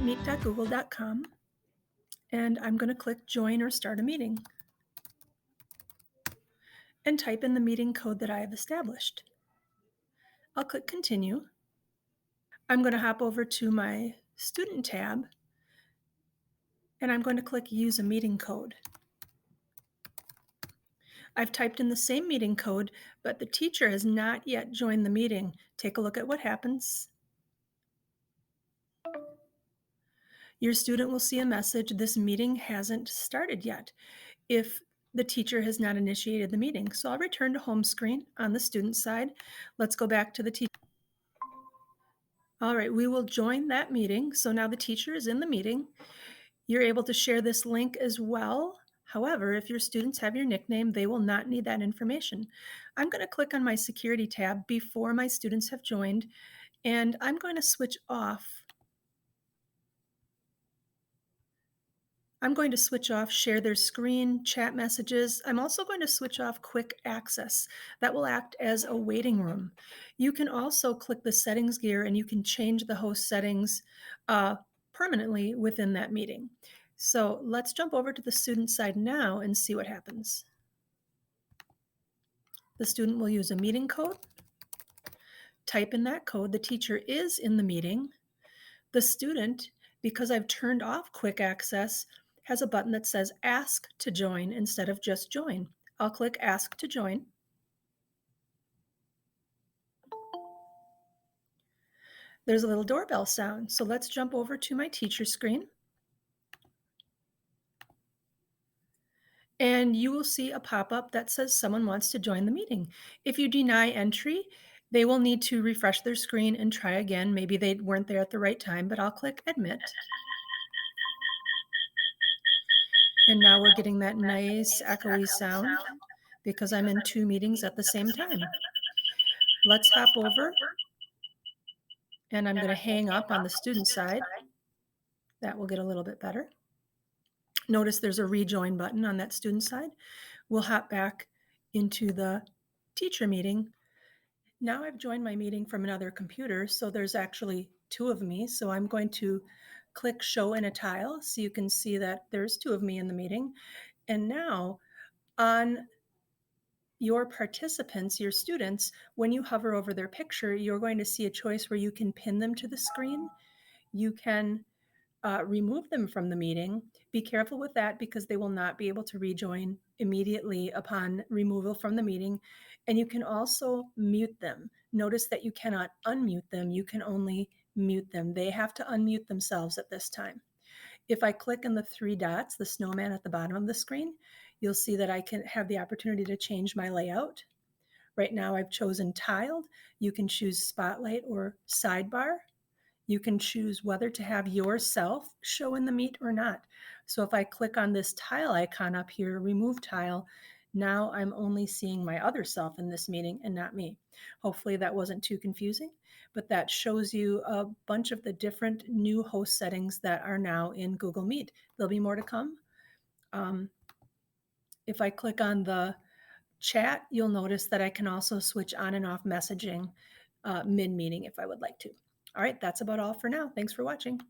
meet.google.com, and I'm going to click Join or Start a Meeting and type in the meeting code that I have established. I'll click Continue. I'm going to hop over to my Student tab, and I'm going to click Use a Meeting Code. I've typed in the same meeting code, but the teacher has not yet joined the meeting. Take a look at what happens. Your student will see a message, "This meeting hasn't started yet," if the teacher has not initiated the meeting. So I'll return to home screen on the student side. Let's go back to the teacher. All right, we will join that meeting. So now the teacher is in the meeting. You're able to share this link as well. However, if your students have your nickname, they will not need that information. I'm going to click on my security tab before my students have joined, and I'm going to switch off share their screen, chat messages. I'm also going to switch off quick access. That will act as a waiting room. You can also click the settings gear and you can change the host settings permanently within that meeting. So let's jump over to the student side now and see what happens. The student will use a meeting code, type in that code. The teacher is in the meeting. The student, because I've turned off quick access, has a button that says Ask to Join instead of just Join. I'll click Ask to Join. There's a little doorbell sound, so let's jump over to my teacher screen. And you will see a pop-up that says someone wants to join the meeting. If you deny entry, they will need to refresh their screen and try again. Maybe they weren't there at the right time, but I'll click Admit. And now we're getting that nice echoey sound because I'm in two meetings at the same time. Let's hop over, and I'm going to hang up on the student side. That will get a little bit better. Notice there's a rejoin button on that student side. We'll hop back into the teacher meeting. Now I've joined my meeting from another computer, so there's actually two of me. So I'm going to click Show in a Tile so you can see that there's two of me in the meeting. And now on your participants, your students, when you hover over their picture, you're going to see a choice where you can pin them to the screen. You can remove them from the meeting. Be careful with that because they will not be able to rejoin immediately upon removal from the meeting. And you can also mute them. Notice that you cannot unmute them. You can only mute them. They have to unmute themselves at this time. If I click on the three dots, the snowman at the bottom of the screen, you'll see that I can have the opportunity to change my layout. Right now I've chosen tiled. You can choose spotlight or sidebar. You can choose whether to have yourself show in the meet or not. So if I click on this tile icon up here, remove tile, now I'm only seeing my other self in this meeting and not me. Hopefully that wasn't too confusing, but that shows you a bunch of the different new host settings that are now in Google Meet. There'll be more to come. If I click on the chat, you'll notice that I can also switch on and off messaging mid-meeting if I would like to. All right, that's about all for now. Thanks for watching.